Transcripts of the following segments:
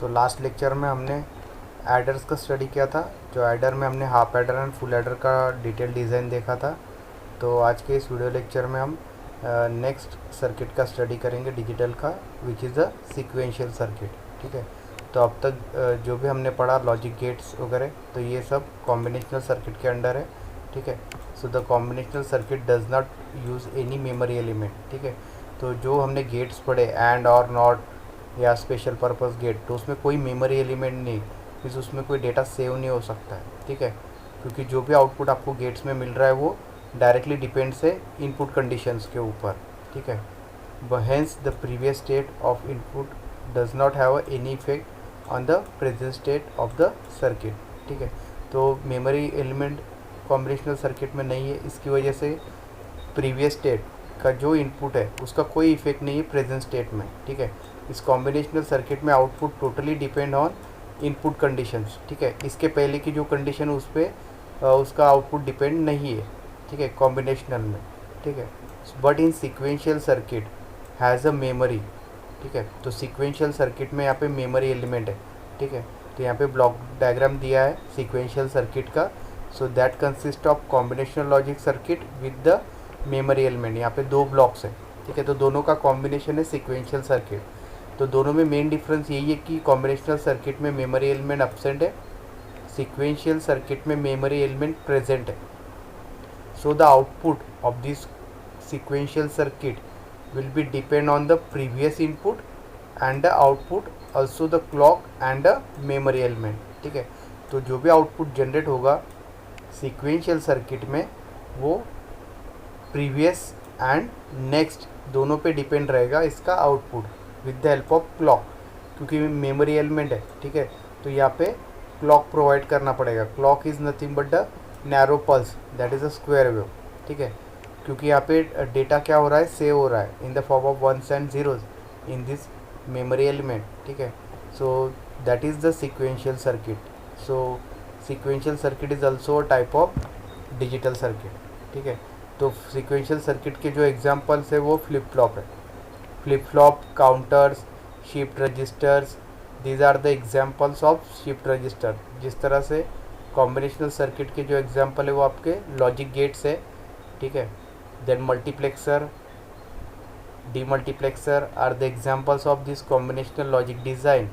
तो last lecture में हमने एडर्स का स्टडी किया था, जो एडर में हमने half adder and full adder का डिटेल डिज़ाइन देखा था। तो आज के इस वीडियो लेक्चर में हम नेक्स्ट सर्किट का स्टडी करेंगे डिजिटल का, विच इज़ अ सीक्वेंशियल सर्किट। ठीक है, तो अब तक जो भी हमने पढ़ा लॉजिक गेट्स वगैरह, तो ये सब कॉम्बिनेशनल सर्किट के अंडर है। ठीक है, so the combinational circuit does not use any memory element. ठीक है, तो जो हमने गेट्स पढ़े एंड और नॉट या स्पेशल पर्पस गेट, तो उसमें कोई मेमोरी एलिमेंट नहीं, मीन्स उसमें कोई डेटा सेव नहीं हो सकता है। ठीक है, क्योंकि जो भी आउटपुट आपको गेट्स में मिल रहा है वो डायरेक्टली डिपेंड्स है इनपुट कंडीशंस के ऊपर। ठीक है, hence the previous state of input does not have any effect on the present state of the circuit. ठीक है, तो मेमोरी एलिमेंट कॉम्बिनेशनल सर्किट में नहीं है, इसकी वजह से प्रीवियस स्टेट का जो इनपुट है उसका कोई इफेक्ट नहीं है प्रेजेंट स्टेट में। ठीक है, इस कॉम्बिनेशनल सर्किट में output totally depend on input conditions. ठीक है, इसके पहले की जो कंडीशन उस पर उसका आउटपुट डिपेंड नहीं है। ठीक है, कॉम्बिनेशनल में। ठीक है, but in sequential circuit has a memory. ठीक है, तो सीक्वेंशियल सर्किट में यहाँ पे मेमोरी एलिमेंट है। ठीक है, तो यहाँ पे ब्लॉक डायग्राम दिया है सीक्वेंशियल सर्किट का। So that consist of combinational logic circuit with the memory element. यहाँ पे दो ब्लॉक्स है। ठीक है, तो दोनों का कॉम्बिनेशन है सीक्वेंशियल सर्किट। तो दोनों में मेन डिफरेंस यही है कि कॉम्बिनेशनल सर्किट में मेमोरी एलिमेंट एब्सेंट है, सीक्वेंशियल सर्किट में मेमोरी एलिमेंट प्रेजेंट है। So the output of this sequential circuit will be depend on the previous input and the output also the clock and the memory element। ठीक है, तो जो भी output generate होगा sequential circuit में वो previous and next दोनों पे डिपेंड रहेगा इसका output with the help of clock, क्योंकि मेमोरी एलिमेंट है। ठीक है, तो यहाँ पे क्लॉक प्रोवाइड करना पड़ेगा। Clock is nothing but the narrow pulse that is a square wave. ठीक है, क्योंकि यहाँ पे डेटा क्या हो रहा है, सेव हो रहा है in the form of ones and zeros in this memory element. ठीक है, so that is the sequential circuit. So sequential circuit is also type of digital circuit. ठीक है, तो सीक्वेंशियल सर्किट के जो एग्जांपल्स है वो फ्लिप फ्लॉप है। Flip flop, counters, shift registers, these are the examples of shift register. जिस तरह से कॉम्बिनेशनल सर्किट के जो एग्जांपल है वो आपके लॉजिक गेट्स है। ठीक है, then multiplexer, demultiplexer are the examples of this combinational logic design।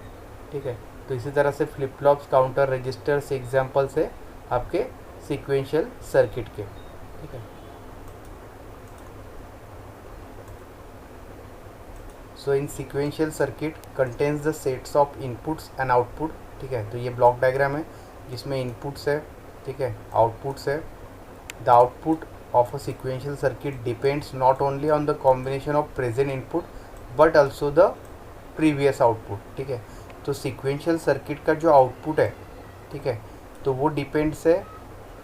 ठीक है, तो इसी तरह से flip flops, counter, registers examples है आपके सीक्वेंशियल सर्किट के। ठीक है, so in sequential circuit contains the sets of inputs and output. ठीक है, तो ये ब्लॉक डायग्राम है जिसमें इनपुट्स है, ठीक है, आउटपुट्स है। The output of a sequential circuit depends not only on the combination of present input but also the previous output। ठीक है, तो sequential circuit का जो आउटपुट है, ठीक है, तो वो डिपेंड्स है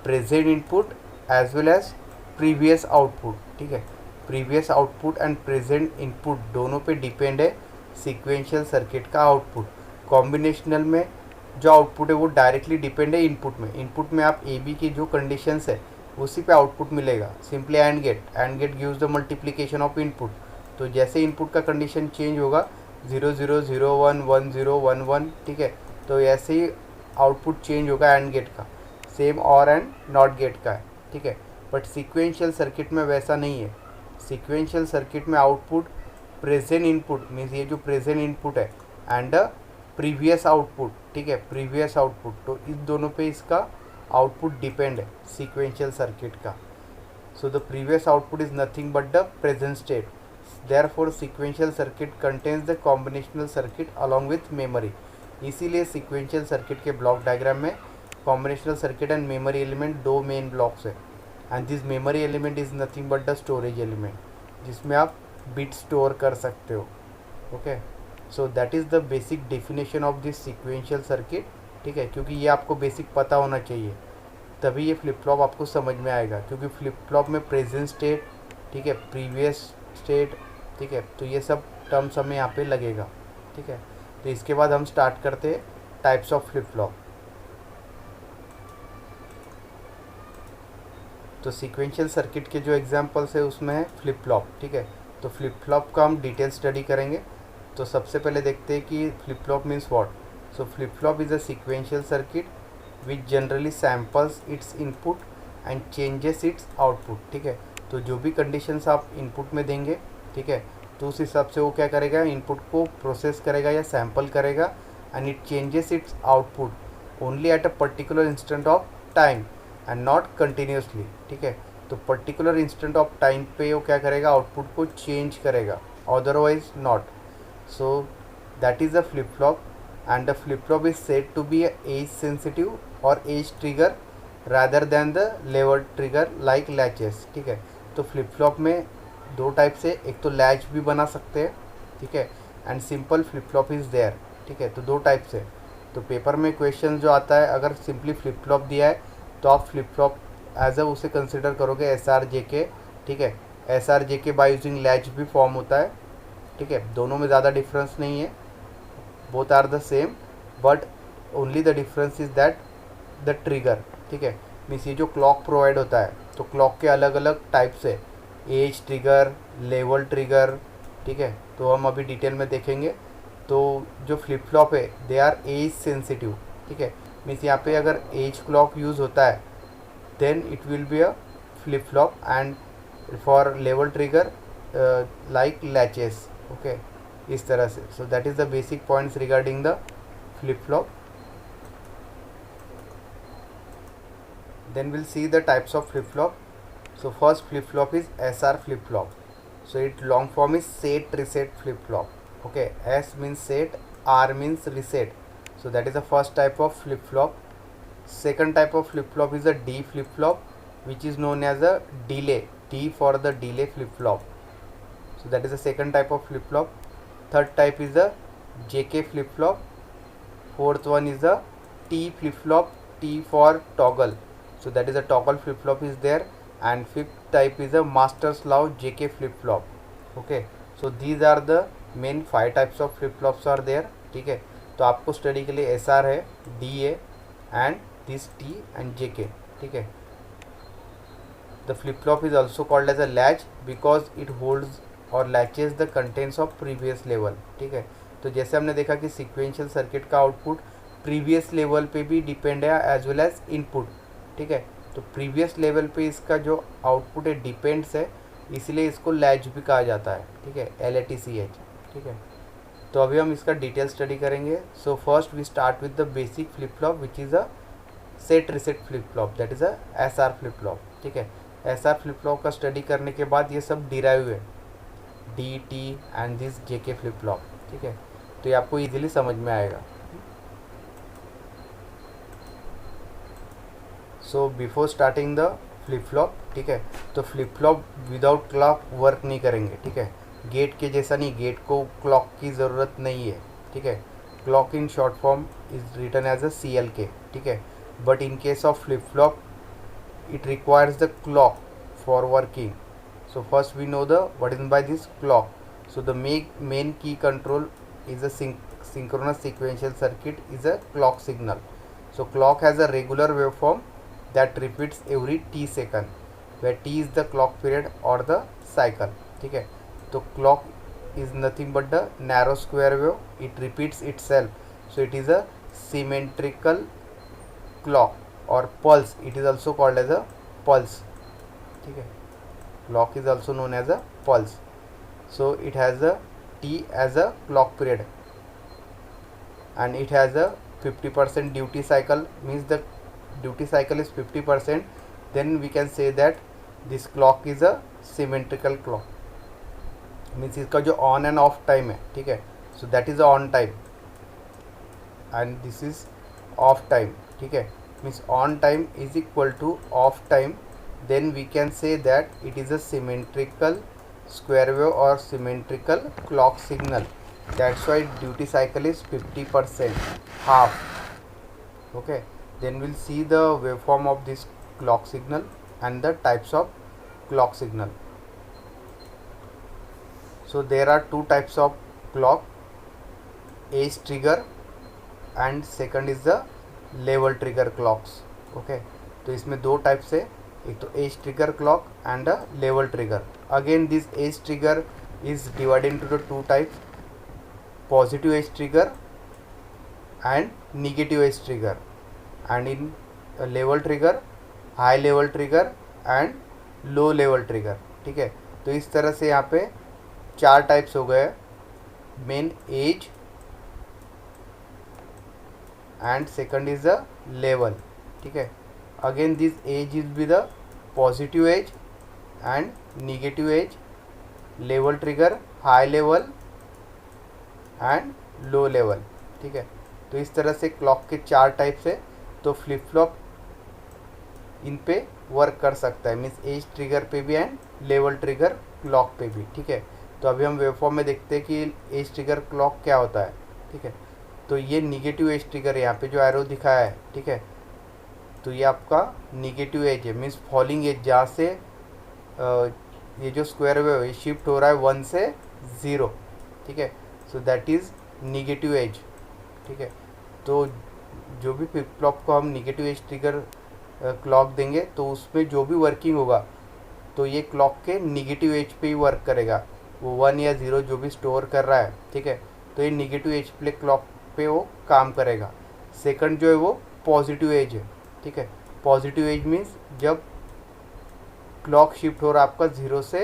present input as well as previous output. ठीक है, previous output and present input दोनों पे डिपेंड है सीक्वेंशियल सर्किट का आउटपुट। कॉम्बिनेशनल में जो आउटपुट है वो डायरेक्टली डिपेंड है इनपुट में। इनपुट में आप ए बी की जो कंडीशंस है उसी पे आउटपुट मिलेगा। Simply and gate gives the multiplication of input. तो जैसे इनपुट का कंडीशन चेंज होगा 0 0 0 1 1 0 1 1, ठीक है, तो ऐसे ही आउटपुट चेंज होगा एंड गेट का। सेम और एंड नॉट गेट का है। ठीक है, बट सीक्वेंशियल सर्किट में वैसा नहीं है। सीक्वेंशियल सर्किट में आउटपुट प्रेजेंट इनपुट मीन्स ये जो प्रेजेंट इनपुट है एंड प्रीवियस आउटपुट, ठीक है, प्रीवियस आउटपुट, तो इस दोनों पे इसका आउटपुट डिपेंड है सीक्वेंशियल सर्किट का। So the previous output is nothing but the present state. Therefore sequential circuit contains the combinational circuit along with memory. इसीलिए सीक्वेंशियल सर्किट के ब्लॉक डायग्राम में combinational circuit and memory element दो main blocks है। And this memory element is nothing but the storage element, जिसमें आप bit store कर सकते हो। Okay, so that is the basic definition of this sequential circuit. ठीक है, क्योंकि ये आपको बेसिक पता होना चाहिए, तभी ये फ्लिप फ्लॉप आपको समझ में आएगा। क्योंकि फ्लिप फ्लॉप में प्रेजेंट स्टेट, ठीक है, प्रीवियस स्टेट, ठीक है, तो ये सब टर्म्स हमें यहाँ पे लगेगा। ठीक है, तो इसके बाद हम स्टार्ट करते हैं टाइप्स ऑफ फ्लिप फ्लॉप। तो सीक्वेंशियल सर्किट के जो एग्जांपल्स है उसमें है फ्लिप फ्लॉप। ठीक है, तो फ्लिप फ्लॉप का हम डिटेल स्टडी करेंगे। तो सबसे पहले देखते हैं कि flip flop means what. So flip flop is a sequential circuit which generally samples it's input and changes it's output, ठीक है। तो जो भी कंडीशंस आप इनपुट में देंगे, ठीक है, तो उस हिसाब से वो क्या करेगा, इनपुट को प्रोसेस करेगा या सैम्पल करेगा, and it changes it's output only at a particular instant of time and not continuously, ठीक है। तो पर्टिकुलर इंस्टेंट ऑफ टाइम पे वो क्या करेगा, आउटपुट को चेंज करेगा, otherwise not. So that is a flip flop, and the flip flop is said to be edge sensitive और edge trigger rather than the level trigger like latches, ठीक है। तो फ्लिप फ्लॉप में दो type से, एक तो लैच भी बना सकते हैं, ठीक है, and simple flip flop is there, ठीक है। तो दो टाइप से, तो पेपर में क्वेश्चन जो आता है, अगर सिंपली फ्लिप फ्लॉप दिया है तो आप फ्लिप फ्लॉप एज अ उसे कंसिडर करोगे एस आर जे के, ठीक है। एस आर जे के बाय यूजिंग लैच भी फॉर्म होता है, ठीक है। दोनों में ज़्यादा डिफरेंस नहीं है, both are the same, but only the difference is that the trigger, ठीक है। मीन्स ये जो क्लॉक प्रोवाइड होता है, तो क्लॉक के अलग अलग टाइप्स है, एज ट्रिगर, लेवल ट्रिगर, ठीक है। तो हम अभी डिटेल में देखेंगे। तो जो फ्लिप फ्लॉप है दे आर एज सेंसिटिव, ठीक है। मीन्स यहाँ पे अगर एज क्लॉक यूज़ होता है then it will be a flip flop, and for level trigger like latches, okay, इस तरह से। So that is the basic points regarding the flip flop. Then we'll see the types of flip flop. So first flip flop is SR flip flop. So its long form is set reset flip flop. Okay, S means set, R means reset. So that is the first type of flip flop. Second type of flip flop is a D flip flop, which is known as a delay. D for the delay flip flop. So that is the second type of flip flop. Third type is a JK flip flop. Fourth one is a T flip flop. T for toggle. So that is a toggle flip flop is there, and fifth type is a master slave JK flip flop. Okay, so these are the main 5 types of flip flops are there, ठीक है। तो आपको study के लिए SR है, D है, and this T and JK, ठीक है। The flip flop is also called as a latch because it holds or latches the contents of previous level, ठीक है। तो जैसे हमने देखा कि सीक्वेंशियल सर्किट का आउटपुट प्रीवियस लेवल पे भी डिपेंड है एज वेल एज इनपुट, ठीक है। तो प्रीवियस लेवल पे इसका जो आउटपुट है डिपेंड्स है, इसलिए इसको लैच भी कहा जाता है, ठीक है, LATCH, ठीक है। तो अभी हम इसका डिटेल स्टडी करेंगे। So first we start with the basic flip flop which is a set reset flip flop, that is a SR flip flop, ठीक है। SR फ्लिप फ्लॉप का स्टडी करने के बाद ये सब डिराइव है, DT and this JK flip flop, ठीक है। तो ये आपको ईजिली समझ में आएगा। So before starting the flip flop, ठीक है, तो flip flop without clock work नहीं करेंगे, ठीक है। गेट के जैसा नहीं, गेट को क्लॉक की ज़रूरत नहीं है, ठीक है। Clock in short form is written as a CLK, ठीक है। But in case of flip flop it requires the clock for working. So first we know the what is by this clock. So the main key control is a synchronous sequential circuit is a clock signal. So clock has a regular waveform that repeats every t second, where t is the clock period or the cycle, ठीक है। तो clock is nothing but the narrow square wave, it repeats itself, so it is a symmetrical clock or pulse, it is also called as a pulse, ठीक है। clock is also known as a pulse. So it has a t as a clock period and it has a 50% duty cycle, means the duty cycle is 50%, then we can say that this clock is a symmetrical clock, means इसका जो on and off time है, ठीक है। so that is the on time and this is off time, ठीक है। means on time is equal to off time, then we can say that it is a symmetrical square wave or symmetrical clock signal, that's why duty cycle is 50%, half, okay। then we'll see the waveform of this clock signal and the types of clock signal. So there are two types of clock, age trigger and second is the level trigger clocks, okay. तो इसमें दो types है, एक तो edge trigger clock and a level trigger. Again this edge trigger is divided into the two types, positive edge trigger and negative edge trigger, and in level trigger, high level trigger and low level trigger. ठीक है, तो इस तरह से यहाँ पे 4 types हो गए, main edge and second is the level. ठीक है, again this edge is be the positive edge and negative edge, level trigger, high level and low level. ठीक है, तो इस तरह से क्लॉक के 4 टाइप्स है. तो फ्लिप फ्लॉप इन पे वर्क कर सकता है, मीन्स एज ट्रिगर पे भी एंड लेवल ट्रिगर क्लॉक पे भी. ठीक है, तो अभी हम वेवफॉर्म में देखते हैं कि एज ट्रिगर क्लॉक क्या होता है. ठीक है, तो ये निगेटिव एज ट्रिगर यहाँ पे जो एरो दिखाया है. ठीक है, तो ये आपका निगेटिव एज है, मीन्स फॉलिंग एज, जहाँ से ये जो स्क्वायर वेव है शिफ्ट हो रहा है 1 से 0. ठीक है, so that is negative edge. ठीक है, तो जो भी फ्लिप फ्लॉप को हम निगेटिव एज ट्रिगर क्लॉक देंगे तो उसमें जो भी वर्किंग होगा तो ये क्लॉक के निगेटिव एज पे ही वर्क करेगा, वो 1 या 0 जो भी स्टोर कर रहा है. ठीक है, तो ये निगेटिव एज पे क्लॉक पे वो काम करेगा. सेकंड जो है वो पॉजिटिव एज है. ठीक है, पॉजिटिव एज मीन्स जब क्लॉक शिफ्ट हो रहा है आपका 0 से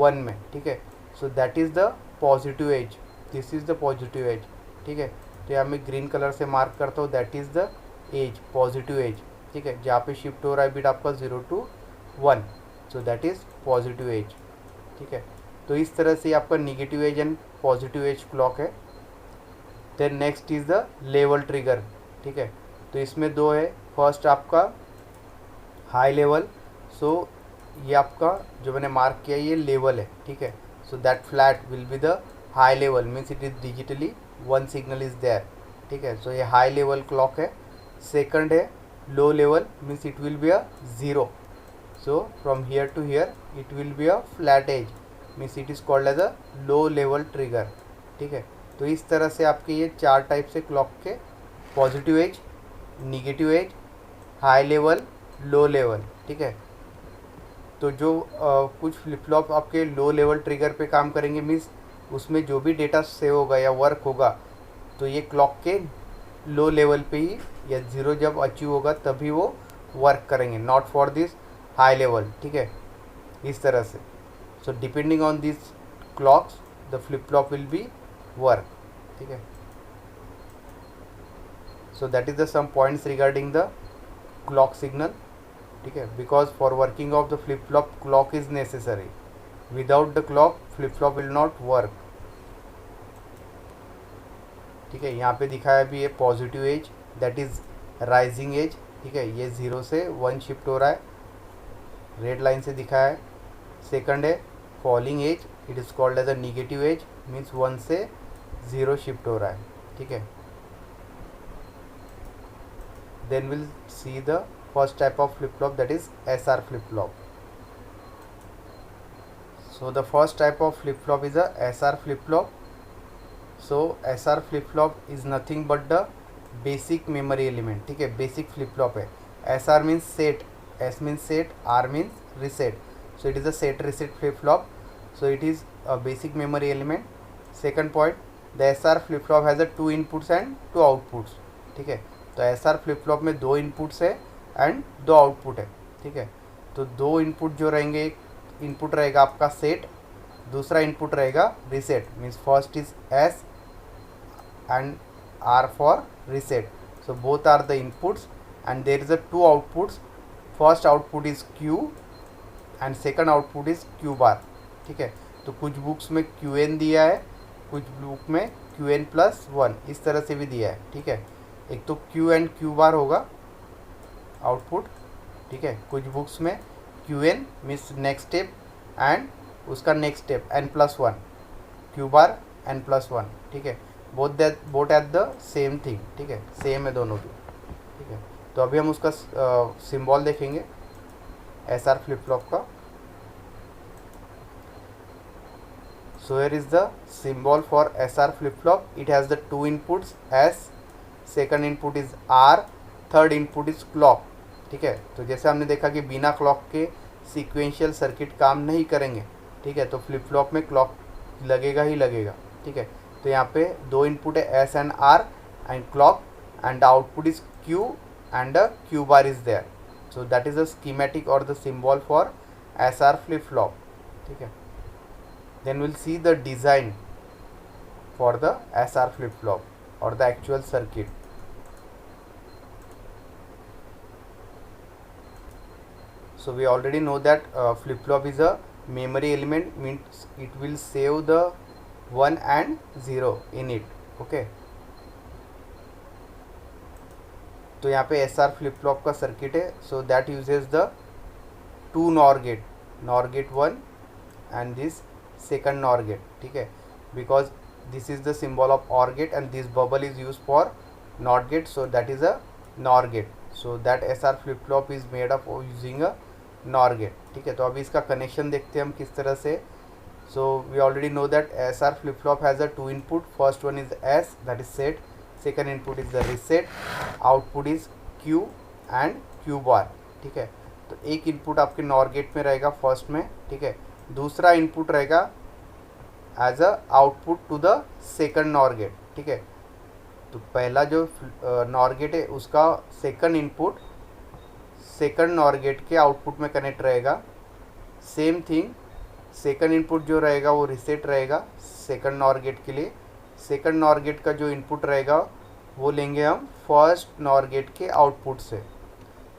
1 में. ठीक है, so that is the positive edge, this is the positive edge. ठीक है, तो यहाँ मैं ग्रीन कलर से मार्क करता हूँ, that is the edge, positive edge. ठीक है, जहाँ पे शिफ्ट हो रहा है बिट आपका 0 to 1, so that is positive edge. ठीक है, तो इस तरह से आपका negative edge and positive edge clock है. Then next is the level trigger. ठीक है, तो इसमें 2 है. फर्स्ट आपका हाई लेवल, सो ये आपका जो मैंने मार्क किया ये लेवल है. ठीक है, so that flat will be the high level, means it is digitally 1 signal is there. ठीक है, सो ये हाई लेवल क्लॉक है. सेकंड है low level, means it will be a 0. So from here to here it will be a flat edge, means it is called as a low level trigger. ठीक है, तो इस तरह से आपके ये 4 टाइप से क्लॉक के, positive edge, negative edge, high level, low level. ठीक है, तो जो कुछ फ्लिप फ्लॉप आपके लो लेवल ट्रिगर पे काम करेंगे, मीन्स उसमें जो भी डेटा सेव होगा या वर्क होगा तो ये क्लॉक के लो लेवल पे ही या 0 जब अचीव होगा तभी वो वर्क करेंगे, not for this high level. ठीक है, इस तरह से. So depending on this clocks the flip flop will be work. ठीक है, so that is the some points regarding the clock signal. ठीक है, because for working of the flip flop clock is necessary, without the clock flip flop will not work. ठीक है, यहाँ पे दिखाया भी है positive edge, that is rising as. ठीक है, ये 0 से 1 शिफ्ट हो रहा है, रेड लाइन से दिखाया है. सेकंड है falling edge, it is called as a negative edge, means 1 से 0 शिफ्ट हो रहा है. ठीक है, then will see the first type of flip flop, that is SR flip flop. So the first type of flip flop is a SR flip flop. So SR flip flop is nothing but the basic memory element. ठीक है, basic flip flop है. SR means set, S means set, R means reset. So it is a set reset flip flop. So it is a basic memory element. Second point, the SR flip flop has a 2 inputs and 2 outputs. ठीक है, तो SR flip flop में 2 inputs है and 2 output है. ठीक है, तो 2 input जो रहेंगे, एक इनपुट रहेगा आपका सेट, दूसरा इनपुट रहेगा reset, means first is S and R for reset. So both are the inputs and there is a 2 outputs. First output is Q and second output is Q bar. ठीक है, तो कुछ books में Q N दिया है, कुछ book में Q N plus 1, इस तरह से भी दिया है. ठीक है, एक तो क्यू एंड क्यू बार होगा आउटपुट. ठीक है, कुछ बुक्स में Q n means next step and उसका next step n+1, Q bar n+1. ठीक है, both at the same thing. ठीक है, सेम है दोनों भी. ठीक है, तो अभी हम उसका सिंबल देखेंगे SR फ्लिप फ्लॉप का. So here is the symbol for SR flip flop. It has the 2 inputs S, second input is R, third input is clock. ठीक है, तो जैसे हमने देखा कि बिना क्लॉक के सीक्वेंशियल सर्किट काम नहीं करेंगे. ठीक है, तो फ्लिप फ्लॉप में क्लॉक लगेगा ही लगेगा. ठीक है, तो यहाँ पे 2 इनपुट है S and R and clock and the output is Q and the Q bar is there. So that is the schematic or the symbol for SR flip flop. ठीक है, then we'll see the design for the SR flip flop or the actual circuit. So we already know that flip flop is a memory element, means it will save the 1 and 0 in it. Okay, तो यहाँ पे SR flip flop का circuit है. So that uses the 2 NOR gate, NOR gate 1 and this second NOR gate. ठीक है, because this is the symbol of OR gate and this bubble is use for NOT gate, so that is a NOR gate. So that SR flip flop is made of using a NOR gate. ठीक है, तो अभी इसका connection देखते हैं हम किस तरह से. So we already know that SR flip flop has a 2 input. First one is S, that is set. Second input is the reset. Output is Q and Q bar. ठीक है, तो एक इनपुट आपके NOR गेट में रहेगा first में. ठीक है, दूसरा इनपुट रहेगा as a output to the second NOR gate. ठीक है, तो पहला जो NOR गेट है उसका second input second NOR gate के आउटपुट में कनेक्ट रहेगा. सेम थिंग, सेकंड इनपुट जो रहेगा वो रिसेट रहेगा सेकंड NOR गेट के लिए. सेकंड NOR गेट का जो इनपुट रहेगा वो लेंगे हम फर्स्ट NOR गेट के आउटपुट से.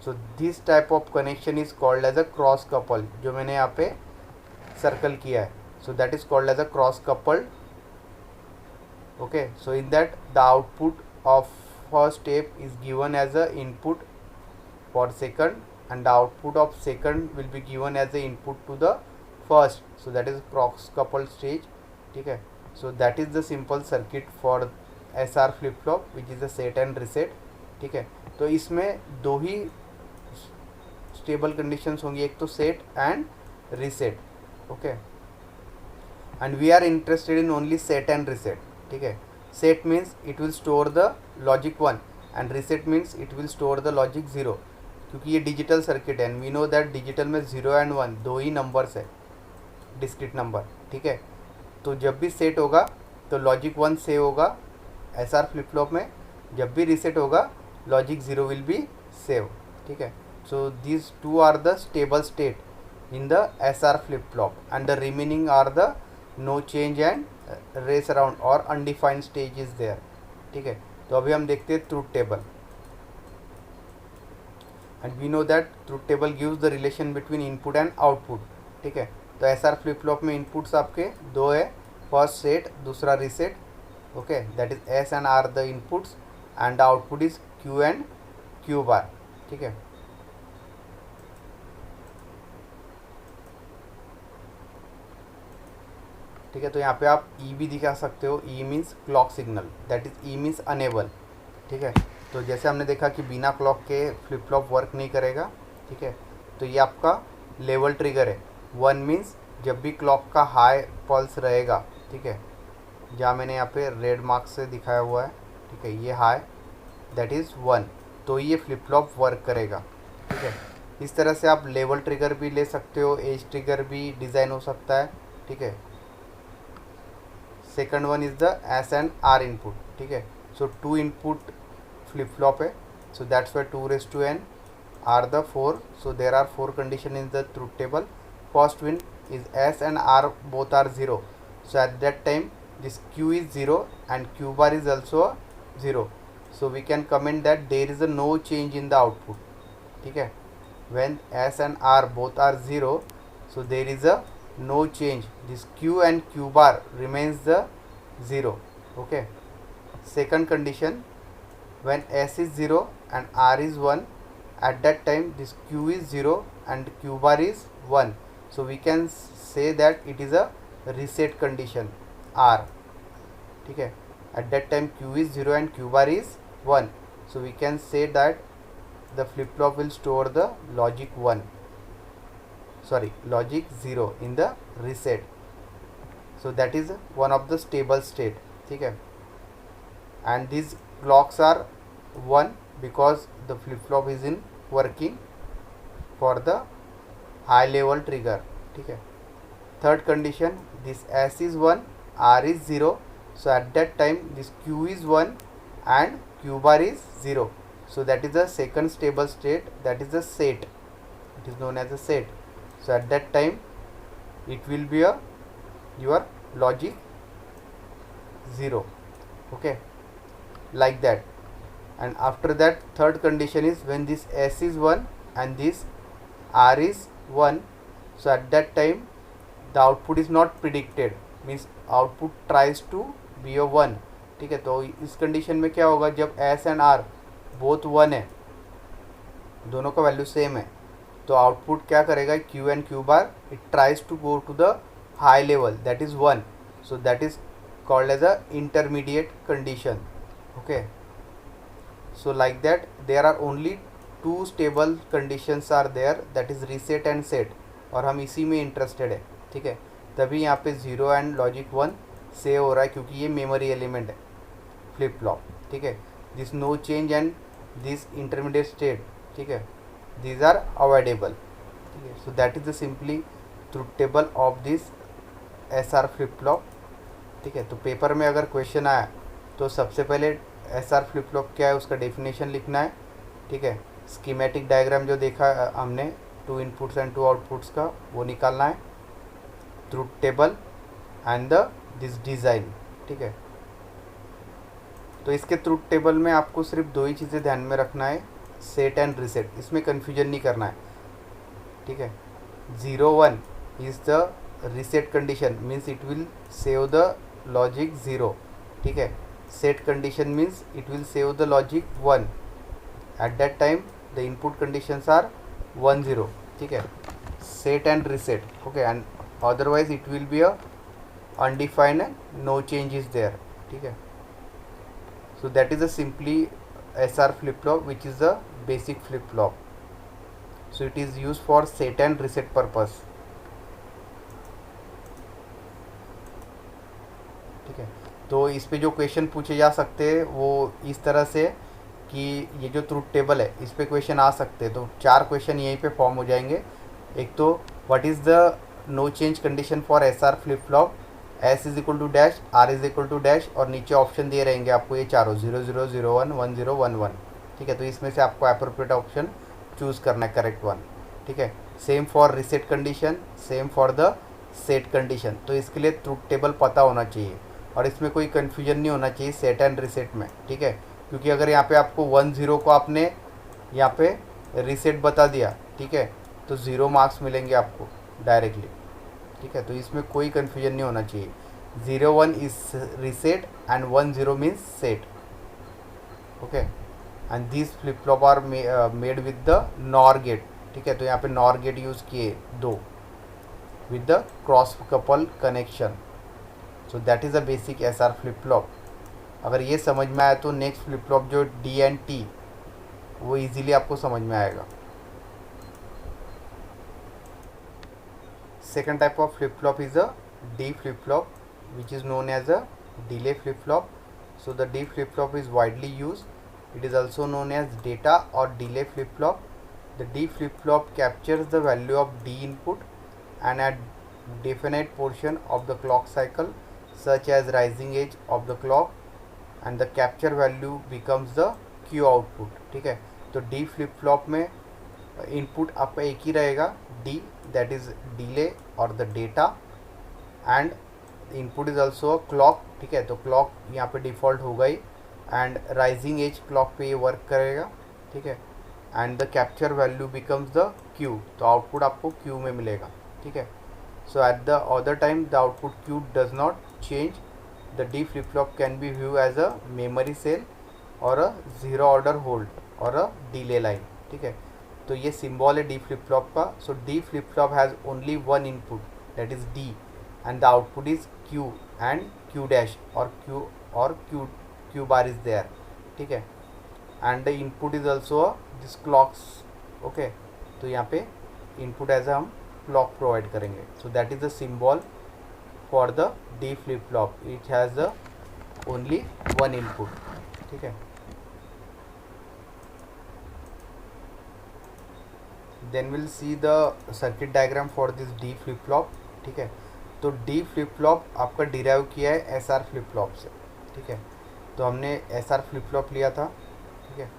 So this type of connection is called as a cross couple, जो मैंने यहाँ पे सर्कल किया है. So that is called as a cross coupled. Okay, so in that the output of first step is given as a input for second and the output of second will be given as a input to the first. So that is cross coupled stage. ठीक है, so that is the simple circuit for SR flip flop which is a set and reset. ठीक है, तो इसमें दो ही stable conditions होंगी, एक तो set and reset. Okay, and we are interested in only set and reset. ठीक है, set means it will store the logic 1 and reset means it will store the logic 0, क्योंकि ये डिजिटल सर्किट है and we know that digital में 0 and 1 दो ही numbers है, discrete number. ठीक है, तो जब भी सेट होगा तो लॉजिक 1 सेव होगा SR फ्लिप फ्लॉप में, जब भी रीसेट होगा लॉजिक 0 विल बी सेव. ठीक है, so this two are the stable state in the SR flip flop and the remaining are the no change and race around और undefined stage is there. ठीक है, तो अभी हम देखते हैं truth table. And we know that truth table gives the relation between input and output. ठीक है, तो SR फ्लिप फ्लॉप में इनपुट्स आपके दो है, फर्स्ट सेट दूसरा reset. Okay, that is S and R the inputs and the output is Q and Q बार. ठीक है, ठीक है, तो यहाँ पे आप E भी दिखा सकते हो. E means clock signal, that is E means enable. ठीक है, तो जैसे हमने देखा कि बिना क्लॉक के फ्लिप फ्लॉप वर्क नहीं करेगा. ठीक है, तो ये आपका लेवल ट्रिगर है. 1 मीन्स जब भी क्लॉक का हाई पल्स रहेगा. ठीक है, जहाँ मैंने यहाँ पे रेड मार्क से दिखाया हुआ है. ठीक है, ये हाई दैट इज़ 1, तो ये फ्लिप फ्लॉप वर्क करेगा. ठीक है, इस तरह से आप लेवल ट्रिगर भी ले सकते हो, एज ट्रिगर भी डिज़ाइन हो सकता है. ठीक है, second one is the S and R input. ठीक है, सो 2 इनपुट फ्लिप फ्लॉप है, so that's why 2⁻n are the 4. So there are 4 condition in the truth table. First one is S and R both are 0, so at that time this Q is 0 and Q bar is also 0, so we can comment that there is a no change in the output. ठीक है, when S and R both are 0, so there is a no change, this Q and Q bar remains the 0. Okay, second condition, when S is 0 and R is 1, at that time this Q is 0 and Q bar is 1, so we can say that it is a reset condition R. ठीक है, at that time Q is 0 and Q bar is 1, so we can say that the flip flop will store the logic 0 in the reset. So that is one of the stable state. ठीक है, and these clocks are 1 because the flip flop is in working for the high level trigger. ठीक है, third condition, this S is 1, R is 0, so at that time this Q is 1 and Q bar is 0. So that is the second stable state, that is the set. It is known as a set. So at that time it will be your logic 0. Okay, like that. And after that, third condition is when this S is 1 and this R is 1. So at that time the output is not predicted, means output tries to be a 1. ठीक है, तो इस condition में क्या होगा, जब S and R both 1 है, दोनों का वैल्यू सेम है, तो आउटपुट क्या करेगा, Q and Q bar it tries to go to the high level, that is 1. So that is called as a intermediate condition. Okay, so like that there are only two stable conditions are there, that is reset and set, और हम इसी में interested है. ठीक है, तभी यहाँ पे 0 एंड लॉजिक 1 सेव हो रहा है, क्योंकि ये मेमोरी एलिमेंट है फ्लिप फ्लॉप. ठीक है, this no change and this intermediate state, ठीक है, these are अवॉइडेबल. ठीक है, so that is the simply truth table of this SR flip flop. ठीक है, तो पेपर में अगर क्वेश्चन आया तो सबसे पहले SR फ्लिप फ्लॉप क्या है उसका डेफिनेशन लिखना है. ठीक है, स्कीमेटिक डायग्राम जो देखा हमने 2 इनपुट्स एंड 2 आउटपुट्स का, वो निकालना है, truth table and the this design. ठीक है, तो इसके ट्रुथ टेबल में आपको सिर्फ 2 ही चीज़ें ध्यान में रखना है, सेट एंड रिसेट. इसमें कन्फ्यूजन नहीं करना है. ठीक है, 0 1 is the reset condition, means it will save the logic 0. ठीक है, set condition means it will save the logic 1. at that time the input conditions are 1 0. ठीक है, set and reset. okay, and otherwise it will be a undefined and no change is there. ठीक है, so that is a simply SR flip flop, which is the basic flip flop. so it is used for set and reset purpose. ठीक है, तो इस पे जो question पूछे जा सकते हैं वो इस तरह से कि ये जो ट्रुथ टेबल है इस पे क्वेश्चन आ सकते हैं. तो 4 क्वेश्चन यहीं पे फॉर्म हो जाएंगे. एक तो what is the no change condition for SR flip flop, S is equal to dash, R is equal to dash, और नीचे ऑप्शन दिए रहेंगे आपको ये चारों 0 0 0 1 1 0 1 1. ठीक है, तो इसमें से आपको अप्रोप्रिएट ऑप्शन चूज़ करना है, करेक्ट वन. ठीक है, same for reset condition, same for the set condition. तो इसके लिए ट्रुथ टेबल पता होना चाहिए और इसमें कोई कन्फ्यूजन नहीं होना चाहिए सेट एंड रिसेट में. ठीक है, क्योंकि अगर यहाँ पे आपको 1 0 को आपने यहाँ पे रिसेट बता दिया, ठीक है, तो 0 मार्क्स मिलेंगे आपको डायरेक्टली. ठीक है, तो इसमें कोई कन्फ्यूजन नहीं होना चाहिए. 0 1 is reset and 1 0 means set. Okay, and this flip flop are made with the NOR gate. ठीक है, तो यहाँ पे नॉर गेट यूज़ किए 2 with the cross couple connection. So that is a basic SR flip flop. अगर ये समझ में आया तो नेक्स्ट फ्लिप फ्लॉप जो D एंड T वो इजीली आपको समझ में आएगा. Second type of flip flop is a D flip flop which is known as a delay flip flop. So the D flip flop is widely use. It is also known as data और delay flip flop. The D flip flop captures the value of D input and at definite portion of the clock cycle such as rising edge of the clock, and the capture value becomes the Q output. ठीक है, तो D flip flop में input आपका एक ही रहेगा, D, that is delay और the data, and input is also clock. ठीक है, तो क्लॉक यहाँ पे डिफ़ॉल्ट होगा ही, एंड राइजिंग एज क्लॉक पे ये वर्क करेगा. ठीक है, and the capture value becomes the Q, तो आउटपुट आपको Q में मिलेगा. ठीक है, so at the other time the output Q does not change. the D flip flop can be viewed as a memory cell or a zero order hold or a delay line. ठीक है, तो ये symbol है D flip flop का. so D flip flop has only one input, that is D, and the output is Q and Q dash or Q bar is there. ठीक है, and the input is also this clocks. okay, तो यहाँ पे input as हम clock provide करेंगे. So that is the symbol for the D flip flop. It has the only one input. ठीक है, then will see the circuit diagram for this D flip flop. ठीक है, तो D flip flop आपका derive किया है SR flip flop से. ठीक है, तो हमने एस आर फ्लिप फ्लॉप लिया था, ठीक है।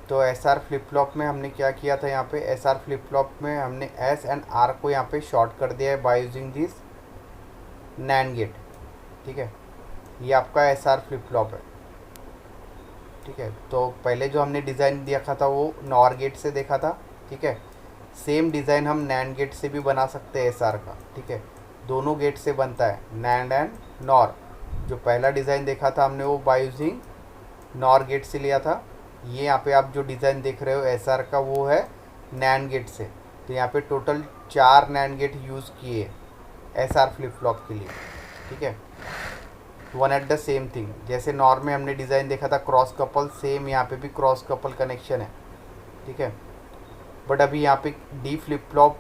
तो एस आर फ्लिप फ्लॉप में हमने क्या किया था, यहाँ पे एस आर फ्लिप फ्लॉप में हमने एस एंड आर को यहाँ पे शॉर्ट कर दिया है by using this NAND gate, ठीक है। ये आपका एस आर फ्लिप फ्लॉप है, ठीक है। तो पहले जो हमने डिज़ाइन देखा था वो नॉर गेट से देखा था, ठीक है। सेम डिज़ाइन हम नैंड गेट से भी बना सकते हैं एस आर का, ठीक है। दोनों गेट से बनता है, नैंड एंड नॉर। जो पहला डिज़ाइन देखा था हमने वो बाय यूजिंग नॉर गेट से लिया था। ये यहाँ पे आप जो डिज़ाइन देख रहे हो एस आर का वो है नैंड गेट से। तो यहाँ पे टोटल 4 नैंड गेट यूज़ किए एस आर फ्लिप फ्लॉप के लिए, ठीक है। One eight the same thing, जैसे नॉर में हमने डिज़ाइन देखा था क्रॉस कपल, सेम यहाँ पे भी क्रॉस कपल कनेक्शन है, ठीक है। बट अभी यहाँ पे डी फ्लिप फ्लॉप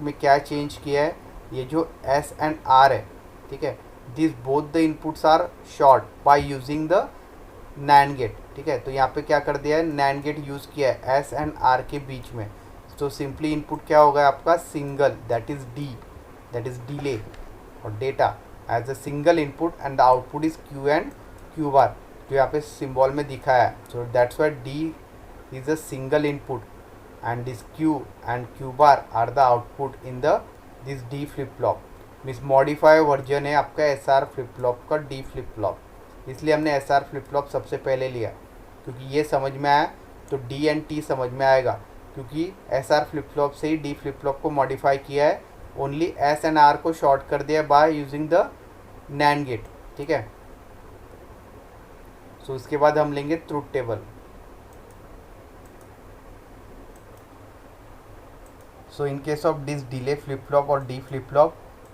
में क्या चेंज किया है, ये जो एस एंड आर है, ठीक है, this both the inputs are short by using the NAND gate, ठीक है। तो यहाँ पे क्या कर दिया है, नैंड गेट यूज़ किया है एस एंड आर के बीच में। तो सिंपली इनपुट क्या होगा आपका, single, that is D, that is delay और data as a single input and the output is Q and Q bar, जो यहाँ पे सिंबल में दिखाया है। So that's why D is a single input and this Q and Q bar are the output in the this D flip flop। Means modify version है आपका S R flip flop का D flip flop, इसलिए हमने S R flip flop सबसे पहले लिया, क्योंकि ये समझ में आया तो डी एंड टी समझ में आएगा, क्योंकि एस आर फ्लिप फ्लॉप से ही डी फ्लिप फ्लॉप को मॉडिफाई किया है, ओनली एस एंड आर को शॉर्ट कर दिया by using the NAND gate, ठीक है। सो उसके बाद हम लेंगे truth table. So in case of this delay flip flop or D flip flop,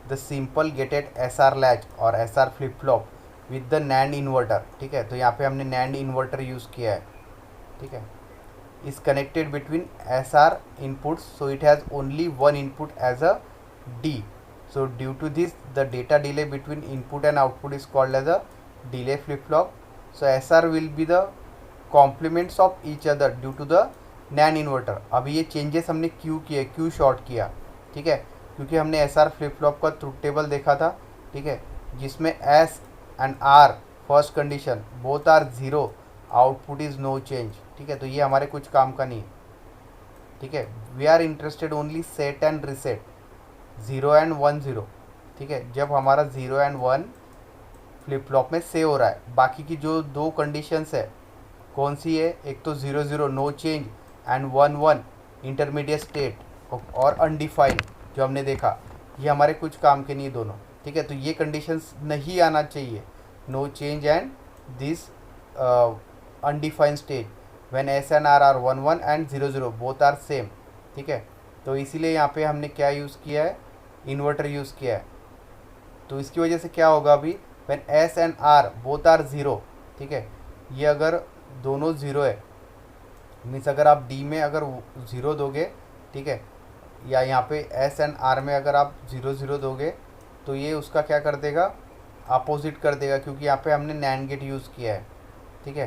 the simple gated SR latch or SR flip flop with the NAND inverter, ठीक है। तो यहाँ पे हमने NAND inverter यूज़ किया है, ठीक है। is connected between SR inputs, so it has only one input as a D। So due to this, the data delay between input and output is called as a delay flip flop। So SR will be the complements of each other due to the NAND inverter. अभी ये changes हमने Q किए, Q short किया, ठीक है, क्योंकि हमने S R flip flop का ट्रुथ टेबल देखा था, ठीक है, जिसमें S and R first condition both are zero, output is no change, ठीक है। तो ये हमारे कुछ काम का नहीं है, ठीक है। We are interested only set and reset, 0 and 1 0, ठीक है। जब हमारा 0 एंड 1 फ्लिप फ्लॉप में सेव हो रहा है, बाकी की जो 2 कंडीशंस है कौन सी है, एक तो 0 0 no change and 1 1 intermediate state और अनडिफाइंड जो हमने देखा, ये हमारे कुछ काम के नहीं दोनों, ठीक है। तो ये कंडीशंस नहीं आना चाहिए, no change and this undefined state when S and R are 1 1 and 0 0 both are same, ठीक है। तो इसीलिए यहाँ पे हमने क्या यूज़ किया है, इन्वर्टर यूज़ किया है। तो इसकी वजह से क्या होगा, अभी when S and R both are zero, ठीक है, ये अगर दोनों ज़ीरो है, मीन्स अगर आप डी में अगर ज़ीरो दोगे, ठीक है, या यहाँ पे एस एंड आर में अगर आप 0 0 दोगे, तो ये उसका क्या कर देगा, अपोजिट कर देगा, क्योंकि यहाँ पे हमने नैंड गेट यूज़ किया है, ठीक है।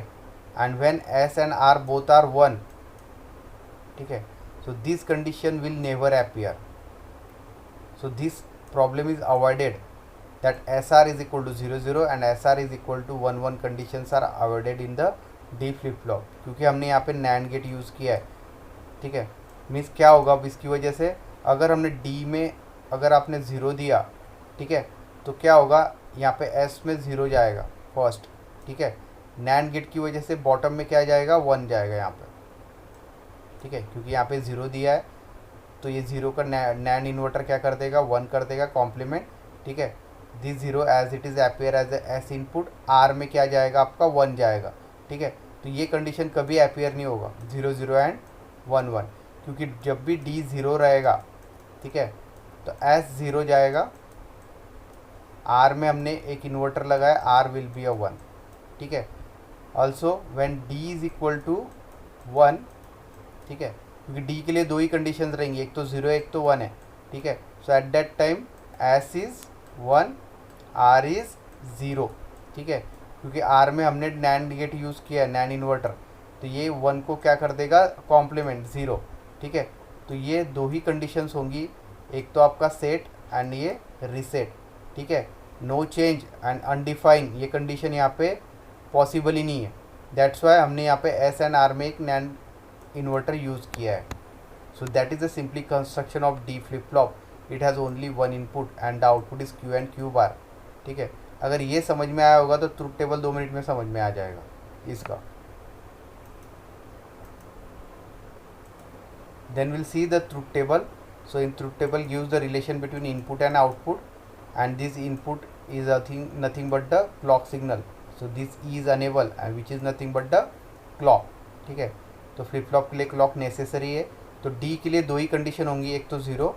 And when S and R both are 1, ठीक है, so this condition will never appear. So this problem is avoided, that SR is equal to 0 0 and SR is equal to 1 1 conditions are avoided in the D flip flop, क्योंकि हमने यहाँ पे NAND gate use किया है, ठीक है। Means क्या होगा अब इसकी वजह से, अगर हमने D में अगर आपने 0 दिया, ठीक है, तो क्या होगा, यहाँ पे S में 0 जाएगा फर्स्ट, ठीक है। NAND गेट की वजह से बॉटम में क्या जाएगा, 1 जाएगा यहाँ पे, ठीक है, क्योंकि यहाँ पे 0 दिया है, तो ये 0 का NAND इन्वर्टर क्या कर देगा, 1 कर देगा कॉम्प्लीमेंट, ठीक है। This 0 as it is appear as S input, R में क्या जाएगा आपका, 1 जाएगा, ठीक है। तो ये कंडीशन कभी अपेयर नहीं होगा 0 0 एंड 1 1, क्योंकि जब भी डी 0 रहेगा, ठीक है, तो एस 0 जाएगा, आर में हमने एक इन्वर्टर लगाया, आर विल बी अ 1, ठीक है। Also when D is equal to 1, ठीक है, क्योंकि डी के लिए 2 ही कंडीशन रहेंगी, एक तो 0 एक तो 1 है, ठीक है। So at that time S is 1, R is 0, ठीक है, क्योंकि आर में हमने नैंड गेट यूज़ किया है, नैंड इन्वर्टर, तो ये 1 को क्या कर देगा, कॉम्प्लीमेंट 0, ठीक है। तो ये 2 ही कंडीशंस होंगी, एक तो आपका सेट एंड ये रिसेट, ठीक है। नो चेंज एंड अनडिफाइन, ये कंडीशन यहाँ पे पॉसिबल ही नहीं है। दैट्स वाई हमने यहाँ पे एस एंड आर में एक नैंड इन्वर्टर यूज़ किया है। So that is the simply construction of D flip flop. It has only one input and the output is Q and Q bar. ठीक है, अगर ये समझ में आया होगा तो ट्रुथ टेबल 2 मिनट में समझ में आ जाएगा इसका। Then we'll see the truth table. So in truth table gives the relation between input and output, and this input is nothing but the clock signal. So this E is enable and which is nothing but the clock. ठीक है, तो flip flop के लिए clock necessary है। तो D के लिए 2 ही condition होंगी, एक तो 0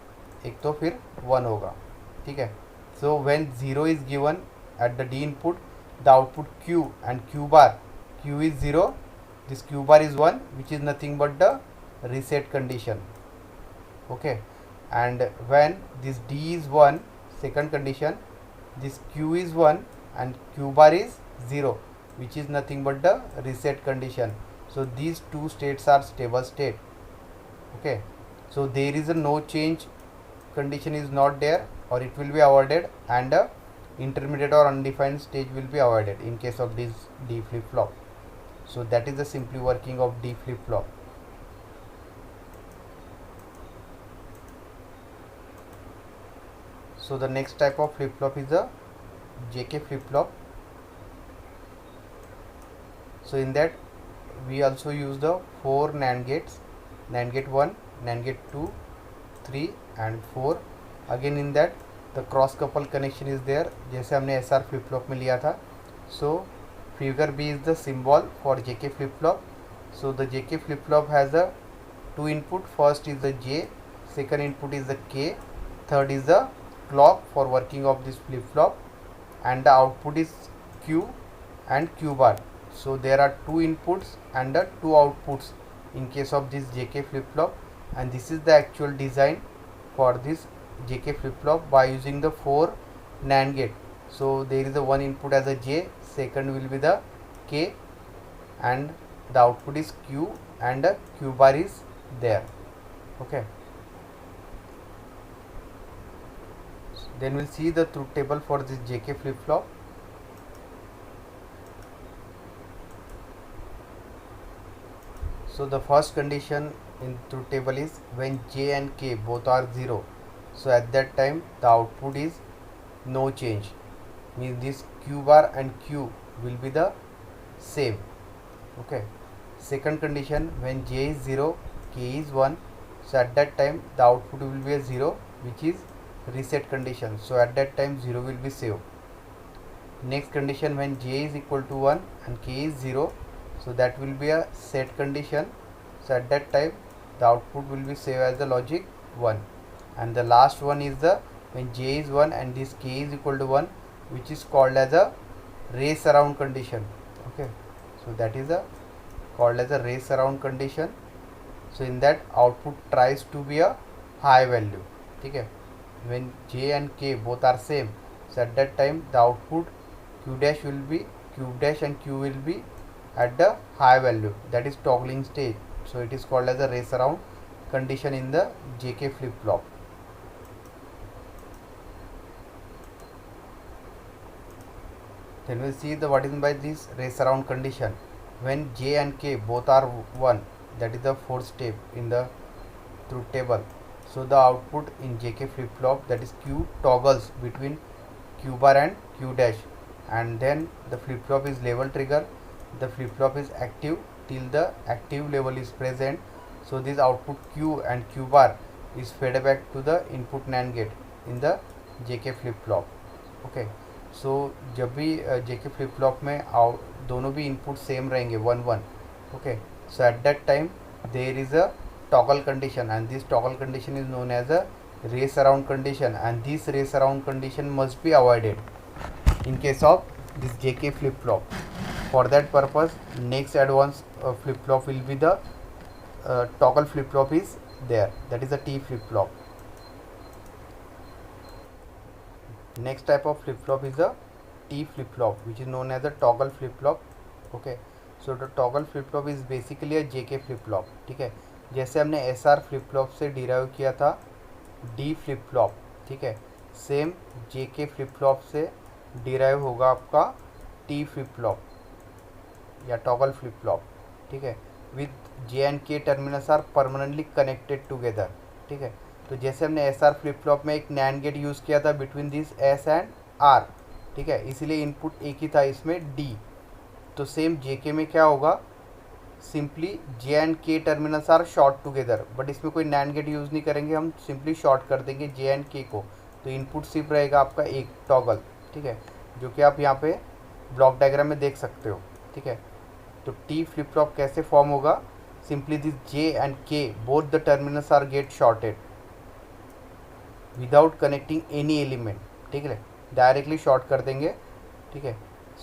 एक तो फिर 1 होगा। ठीक है, so when 0 is given at the D input, the output Q and Q bar, Q is 0, this Q bar is 1 which is nothing but the reset condition. Okay, and when this D is 1, second condition, this Q is 1 and Q bar is 0 which is nothing but the reset condition. So these two states are stable state. Okay, so there is a no change condition is not there, or it will be avoided, and a intermediate or undefined stage will be avoided in case of this D flip flop. So that is the simply working of D flip flop. So the next type of flip flop is the JK flip flop. So in that we also use the 4 NAND gates, NAND gate 1, NAND gate 2, 3 and 4. Again in that the cross couple connection is there, जैसे हमने SR flip flop में लिया था. So figure B is the symbol for JK flip flop. So the JK flip flop has a 2 input. First is the J, second input is the K, third is the clock for working of this flip flop, and the output is Q and Q bar. So there are 2 inputs and the 2 outputs in case of this JK flip flop, and this is the actual design for this JK flip flop by using the 4 NAND gate. So there is a one input as a J, second will be the K, and the output is Q and the Q bar is there. Okay, then we'll see the truth table for this JK flip flop. So the first condition in truth table is when J and K both are 0, so at that time the output is no change, means this Q bar and Q will be the same. Okay, second condition, when J is 0, K is 1, so at that time the output will be a 0 which is reset condition, so at that time 0 will be saved. Next condition, when J is equal to 1 and K is 0, so that will be a set condition, so at that time the output will be saved as the logic 1. And the last one is the when J is 1 and this K is equal to 1, which is called as a race around condition. Okay, so that is a called as a race around condition. So in that output tries to be a high value. Okay, when J and K both are same, so at that time the output Q dash will be Q dash and Q will be at the high value, that is toggling stage. So it is called as a race around condition in the JK flip flop. Then we will see the what is by this race around condition. When J and K both are 1, that is the fourth step in the truth table. So the output in JK flip flop, that is Q, toggles between Q bar and Q dash, and then the flip flop is level trigger. The flip flop is active till the active level is present. So this output Q and Q bar is fed back to the input NAND gate in the JK flip flop. Okay, so जब भी JK flip flop में दोनों भी input same रहेंगे 1 1. Okay, so at that time there is a toggle condition, and this toggle condition is known as a race around condition, and this race around condition must be avoided in case of this JK flip flop. For that purpose, next advanced flip flop will be the toggle flip flop is there, that is a T flip flop. Next type of flip flop is the T flip flop, which is known as a toggle flip flop. Okay, so the toggle flip flop is basically a JK flip flop. ठीक है, जैसे हमने SR flip flop से derive किया था D flip flop, ठीक है, same JK flip flop से डिराइव होगा आपका T flip flop. या टॉगल फ्लिप फ्लॉप, ठीक है, with J and K terminals are permanently connected together, ठीक है। तो जैसे हमने एस आर फ्लिप फ्लॉप में एक नैंड गेट यूज़ किया था between this S and R, ठीक है, इसीलिए इनपुट एक ही था इसमें डी। तो सेम जे के में क्या होगा, simply J and K terminals are short together, but इसमें कोई नैंड गेट यूज़ नहीं करेंगे, हम सिंपली शॉर्ट कर देंगे जे एंड के को। तो इनपुट सिर्फ रहेगा आपका एक टॉगल, ठीक है, जो कि आप यहाँ पे ब्लॉक डायग्राम में देख सकते हो, ठीक है। तो टी फ्लिप फ्लॉप कैसे फॉर्म होगा, simply this J and K both the terminals are get shorted without connecting any element, ठीक है, डायरेक्टली शॉर्ट कर देंगे, ठीक है।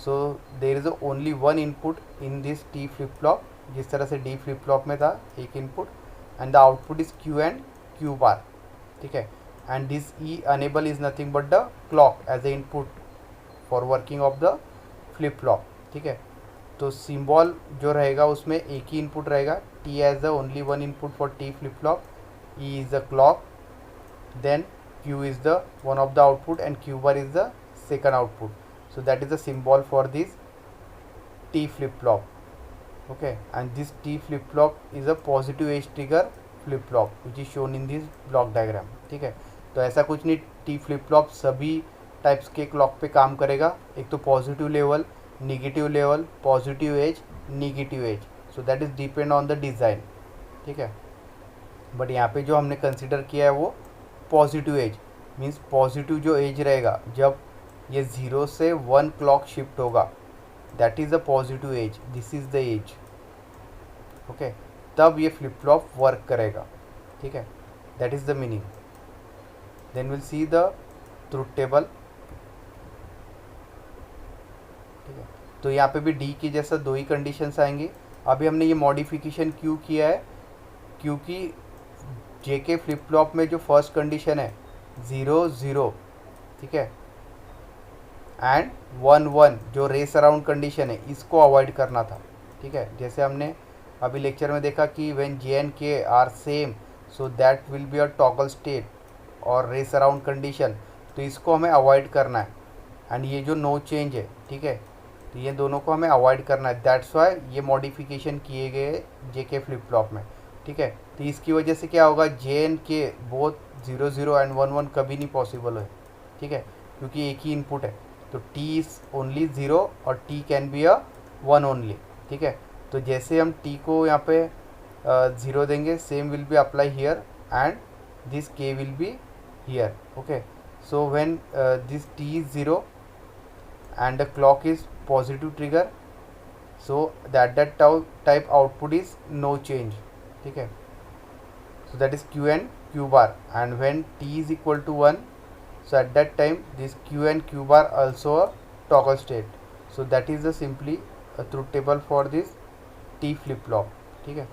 So there is only one input in this T flip flop, जिस तरह से डी फ्लिप फ्लॉप में था एक इनपुट, and the output is Q and Q bar, ठीक है। And this E enable is nothing but the clock as a input for working of the flip flop, ठीक है। तो सिंबल जो रहेगा उसमें एक ही इनपुट रहेगा, T as the only one input for T flip flop, E is the clock, then q is the one of the output and q bar is the second output. So that is the symbol for this t flip flop, okay, and this t flip flop is a positive edge trigger flip flop which is shown in this block diagram, ठीक है। तो ऐसा कुछ नहीं, t flip flop सभी types के clock पे काम करेगा, एक तो positive level, negative level, positive edge, negative edge, so that is depend on the design, ठीक है। बट यहाँ पे जो हमने कंसिडर किया है वो पॉजिटिव एज, मीन्स पॉजिटिव जो एज रहेगा जब ये 0 से 1 क्लॉक शिफ्ट होगा, that is the positive edge, this is the edge, okay, तब ये फ्लिप फ्लॉप वर्क करेगा, ठीक है, that is the meaning. Then will see the truth table, ठीक है। तो यहाँ पे भी डी की जैसा दो ही कंडीशंस आएंगी। अभी हमने ये मॉडिफिकेशन क्यों किया है, क्योंकि जे के फ्लिप फ्लॉप में जो फर्स्ट कंडीशन है 0 0, ठीक है, एंड 1 1 जो रेस अराउंड कंडीशन है, इसको अवॉइड करना था, ठीक है। जैसे हमने अभी लेक्चर में देखा कि when J and K are same so that will be a toggle state और रेस अराउंड कंडीशन, तो इसको हमें अवॉइड करना है। एंड ये जो नो चेंज है, ठीक है, तो ये दोनों को हमें अवॉइड करना है, दैट्स वाई ये मॉडिफिकेशन किए गए जे के फ्लिप फ्लॉप में, ठीक है। तो इसकी वजह से क्या होगा, जे एंड के बोथ 0 0 एंड 1 1 कभी नहीं पॉसिबल है, ठीक है, क्योंकि एक ही इनपुट है। तो टी इज़ ओनली 0 और T can be a 1 only, ठीक है। तो जैसे हम टी को यहाँ पे 0 देंगे, same will be apply here and this K will be here, okay. So when this T is 0 and the clock is positive trigger, so that type output is no change, ठीक है। so that is q and q bar, and when t is equal to 1, so at that time this q and q bar also a toggle state, so that is the simply a truth table for this t flip flop, ठीक है।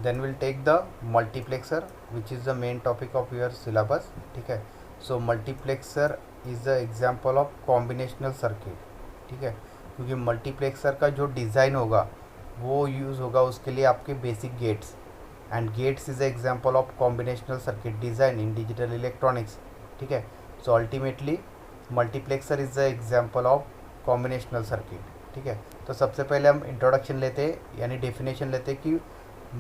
then we'll take the multiplexer which is the main topic of your syllabus, ठीक है। so multiplexer is the example of combinational circuit, ठीक है, क्योंकि multiplexer का जो design होगा वो यूज़ होगा उसके लिए आपके basic gates, and gates is a example of combinational circuit design in digital electronics, ठीक है। So ultimately multiplexer is the example of combinational circuit, ठीक है। तो सबसे पहले हम इंट्रोडक्शन लेते हैं, यानी डेफिनेशन लेते हैं कि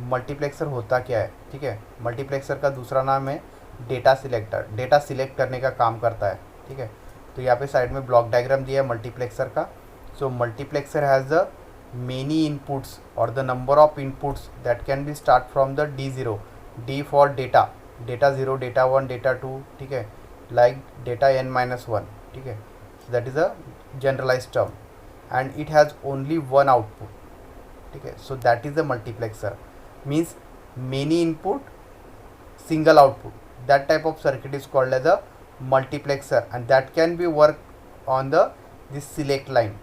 मल्टीप्लेक्सर होता क्या है, ठीक है। मल्टीप्लेक्सर का दूसरा नाम है डेटा सिलेक्टर, डेटा सिलेक्ट करने का काम करता है, ठीक है। तो यहाँ पे साइड में ब्लॉक डायग्राम दिया है मल्टीप्लेक्सर का। सो multiplexer has the many inputs और the number of inputs that can be start from the D0, D for data, data 0, data 1, data 2, ठीक है, लाइक डेटा n-1, ठीक है। So that is a generalize term and it has only one output, ठीक है। So that is the multiplexer, means many input single output, that type of circuit is called as a multiplexer and that can be work on the this select line,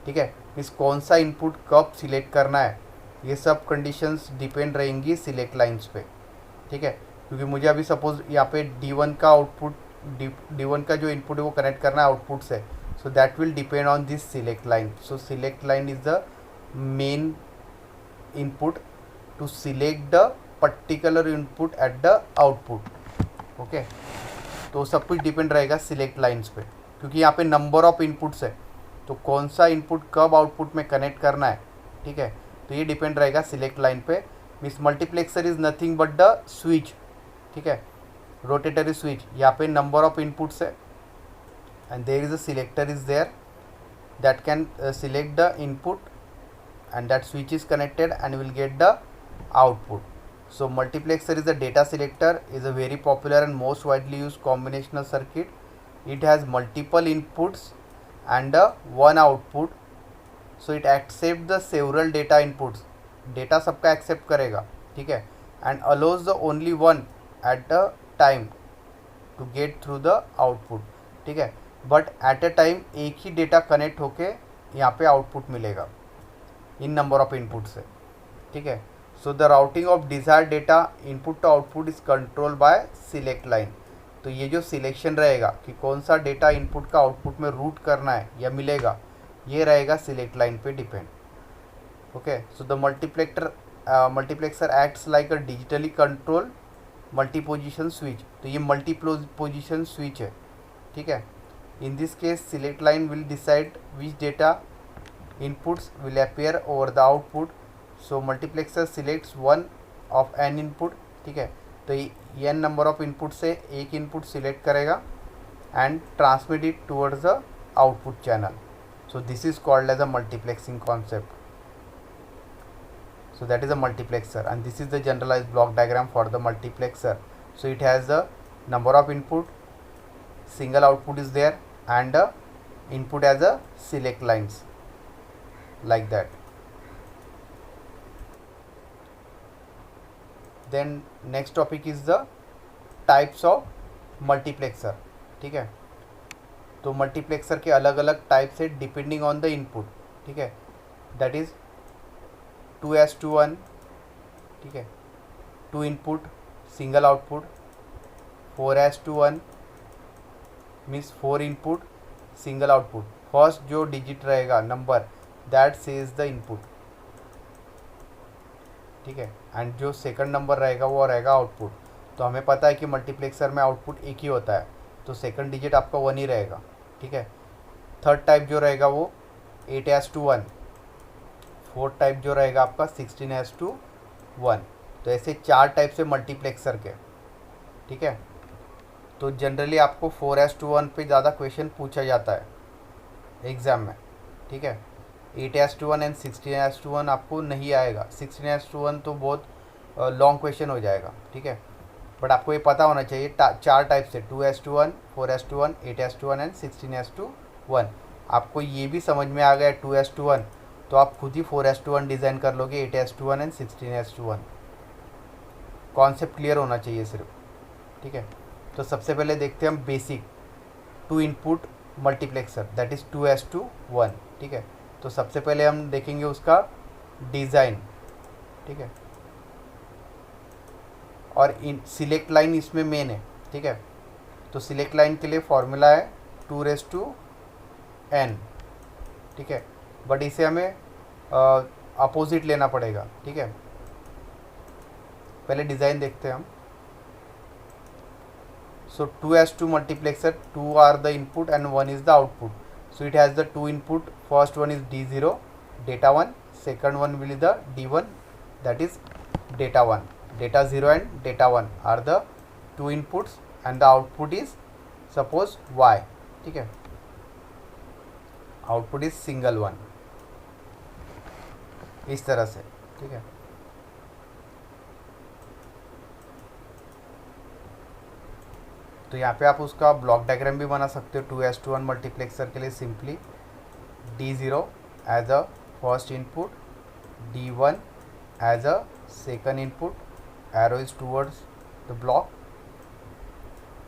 ठीक है। Means कौन सा input कब select करना है ये सब conditions depend रहेंगी सिलेक्ट लाइंस पे, ठीक है। क्योंकि मुझे अभी सपोज यहाँ पे D1 का आउटपुट, D1 का जो इनपुट है वो कनेक्ट करना है आउटपुट से, so that will depend on this select line. So select line is the main input to select the particular input at the output, okay। तो सब कुछ डिपेंड रहेगा सिलेक्ट लाइन्स पे, क्योंकि यहाँ पे नंबर ऑफ इनपुट्स है, तो कौन सा इनपुट कब आउटपुट में कनेक्ट करना है, ठीक है, तो ये डिपेंड रहेगा सिलेक्ट लाइन पे। Means multiplexer is nothing but the switch, ठीक है, रोटेटरी स्विच। यहाँ पे नंबर ऑफ इनपुट्स है and there is a selector is there that can select the input and that switch is connected and will get the output. So multiplexer is a data selector, is a very popular and most widely used combinational circuit. It has multiple inputs and one output, so it accepts the several data inputs, data सबका accept करेगा, ठीक है, and allows the only one at a time to get through the output, ठीक है, but at a time एक ही data connect होके यहाँ पे output मिलेगा इन नंबर ऑफ इनपुट से, ठीक है। So the routing of desired data input to output is control by select line. तो ये जो सिलेक्शन रहेगा कि कौन सा डेटा इनपुट का आउटपुट में रूट करना है या मिलेगा, ये रहेगा सिलेक्ट लाइन पे depend. Okay, so the multiplexer acts like a digitally control multi position switch. तो ये मल्टी पोजिशन स्विच है, ठीक है। In this case select line will decide which data inputs will appear over the output, so multiplexer selects one of n input, ठीक है, तो n number of input से एक इनपुट सिलेक्ट करेगा and transmit it towards the output channel. So this is called as a multiplexing concept. So that is a multiplexer and this is the generalized block diagram for the multiplexer. So it has the number of input, single output is there and input as a select lines like that. Then next topic is the types of multiplexer. ठीक है, तो multiplexer के अलग अलग types है depending on the input, ठीक है, that is 2:1, ठीक है, 2 input single output, 4:1 means 4 input single output, first जो डिजिट रहेगा number that says the input, ठीक है, एंड जो सेकंड नंबर रहेगा वो रहेगा आउटपुट। तो हमें पता है कि मल्टीप्लेक्सर में आउटपुट एक ही होता है, तो सेकंड डिजिट आपका 1 ही रहेगा, ठीक है। थर्ड टाइप जो रहेगा वो 8:1, फोर्थ टाइप जो रहेगा आपका 16:1। तो ऐसे 4 टाइप से मल्टीप्लेक्सर के, ठीक है। तो जनरली आपको 4:1 पे ज़्यादा क्वेश्चन पूछा जाता है एग्ज़ाम में, ठीक है। 8:1 एंड 16:1 आपको नहीं आएगा, 16:1 तो बहुत लॉन्ग क्वेश्चन हो जाएगा, ठीक है। बट आपको ये पता होना चाहिए 4 टाइप से 2:1, 4:1, 8:1 एंड 16:1। आपको ये भी समझ में आ गया 2:1 तो आप खुद ही 4:1 डिज़ाइन कर लोगे, 8:1 एंड 16:1। कॉन्सेप्ट क्लियर होना चाहिए सिर्फ, ठीक है। तो सबसे पहले देखते हैं हम basic 2 input multiplexer that is 2:1, ठीक है। तो सबसे पहले हम देखेंगे उसका डिज़ाइन, ठीक है, और इन सिलेक्ट लाइन इसमें मेन है, ठीक है। तो सिलेक्ट लाइन के लिए फॉर्मूला है 2:n, ठीक है, बट इसे हमें अपोजिट लेना पड़ेगा, ठीक है। पहले डिज़ाइन देखते हैं हम। So 2:2 multiplexer, 2 are the input and 1 is the output. So it has the 2 input, first one is D0 data 1, second one will be the D1 that is data 1. Data 0 and data 1 are the 2 inputs and the output is suppose Y, ठीक है, output is single one, इस तरह से, ठीक है। तो यहाँ पे आप उसका ब्लॉक डायग्राम भी बना सकते हो 2:1 मल्टीप्लेक्सर के लिए। Simply D0 as a first input, D1 as a second input, arrow is towards the block,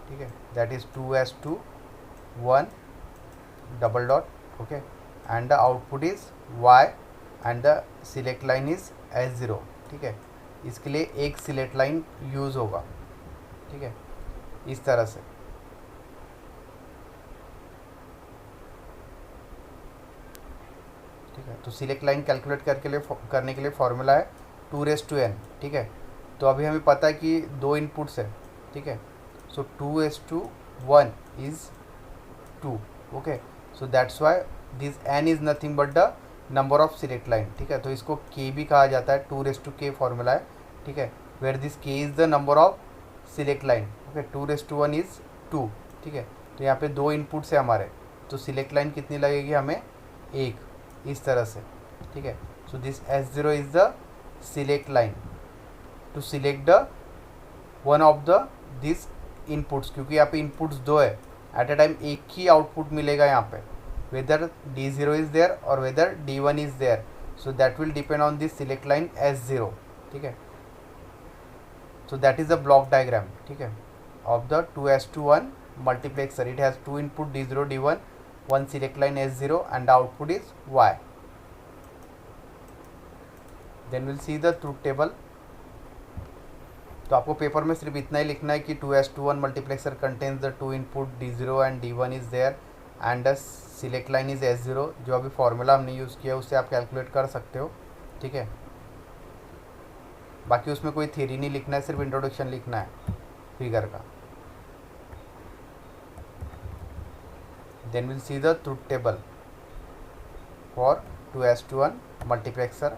ठीक है, that is 2:2 1 double dot, okay, and the output is Y and the select line is S0, ठीक है। इसके लिए एक select line use होगा, ठीक है, इस तरह से, ठीक है। तो सिलेक्ट लाइन कैलकुलेट करने के लिए फॉर्मूला है 2:n, ठीक है। तो अभी हमें पता है कि 2 इनपुट्स है, ठीक है। सो 2:2 1 is 2. Okay, so that's why this n is nothing but the number of select line. ठीक है, तो इसको k भी कहा जाता है, 2k फॉर्मूला है. ठीक है, where this k is the number of select line. Okay, 2:1 is 2. ठीक है, तो यहाँ पे 2 इनपुट्स है हमारे, तो सिलेक्ट लाइन कितनी लगेगी हमें, 1, इस तरह से. ठीक है, so this S0 is the select line to select the one of the this inputs, क्योंकि यहाँ पे इनपुट्स 2 है. एट अ टाइम एक ही आउटपुट मिलेगा यहाँ पे, वेदर D0 इज़ देयर और whether D1 is there. So that will depend on this select line S0. ठीक है, so that is the block diagram. ठीक है, of the 2:1 multiplexer. It has 2 input D0 D1, one select line S0 and the output is Y. Then we'll see the truth table. तो आपको paper में सिर्फ इतना ही लिखना है कि 2:1 multiplexer contains the 2 input D0 and D1 is there and the select line is S0. जो अभी फॉर्मूला हमने यूज़ किया उससे आप कैलकुलेट कर सकते हो. ठीक है, बाकी उसमें कोई थ्योरी नहीं लिखना है, सिर्फ इंट्रोडक्शन लिखना है फिगर का. Then will see the truth table for 2:1 multiplexer.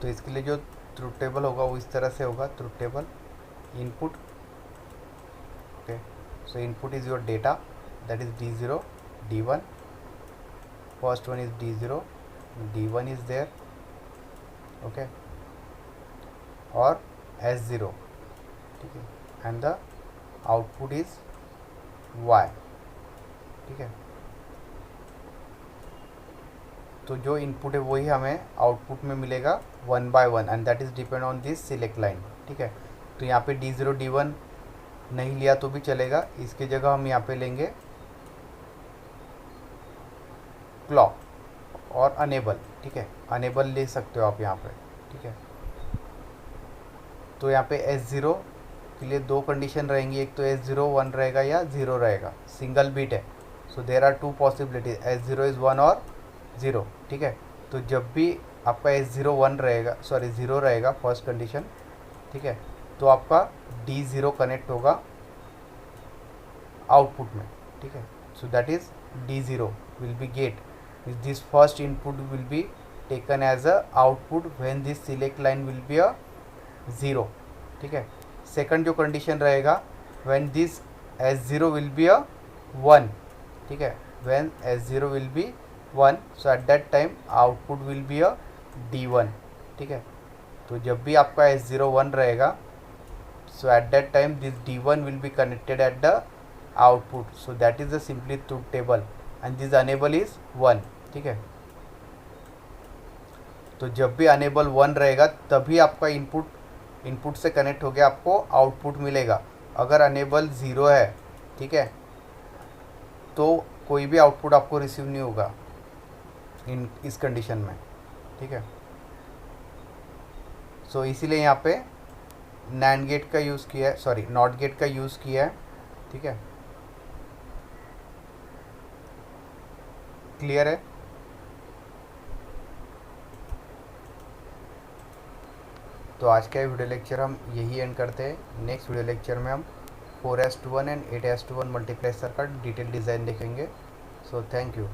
तो इसके लिए जो ट्रुथ टेबल होगा वो इस तरह से होगा. Truth table input. Okay, so input is your data, that is D0 D1. First one is D0, D1 is there. Okay, और S0. ठीक है, and the output is Y. ठीक है, तो जो इनपुट है वही हमें आउटपुट में मिलेगा 1 by 1 and that is depend on this select line. ठीक है, तो यहाँ पे D0 D1 नहीं लिया तो भी चलेगा, इसकी जगह हम यहाँ पे लेंगे क्लॉक और अनेबल. ठीक है, अनेबल ले सकते हो आप यहाँ पे. ठीक है, तो यहाँ पे S0 के लिए 2 कंडीशन रहेंगी, एक तो S0 1 रहेगा या 0 रहेगा, सिंगल बीट है. So there are 2 possibilities, S0 is 1 और 0. ठीक है, तो जब भी आपका S0 1 रहेगा, सॉरी 0 रहेगा फर्स्ट कंडीशन. ठीक है, तो आपका D0 कनेक्ट होगा आउटपुट में. ठीक है, so that is D0 will be gate. This first input will be taken as a output when this select line will be a 0. ठीक है, सेकंड जो कंडीशन रहेगा when this S0 will be a 1. ठीक है, when S0 will be 1, so at that time output will be a D1. ठीक है, तो जब भी आपका S0 1 रहेगा, so at that time this D1 will be connected at the output. So that is the simply truth table and this enable is 1. ठीक है, तो जब भी अनेबल 1 रहेगा तभी आपका इनपुट से कनेक्ट हो गया, आपको आउटपुट मिलेगा. अगर अनेबल 0 है, ठीक है, तो कोई भी आउटपुट आपको रिसीव नहीं होगा इस कंडीशन में. ठीक है, सो इसीलिए यहाँ पे नैंड गेट का यूज़ किया है, सॉरी नॉट गेट का यूज़ किया है. ठीक है, क्लियर है. तो आज का वीडियो लेक्चर हम यही एंड करते हैं. नेक्स्ट वीडियो लेक्चर में हम 4:1 एंड 8:1 मल्टीप्लेक्सर का डिटेल डिज़ाइन देखेंगे. So thank you.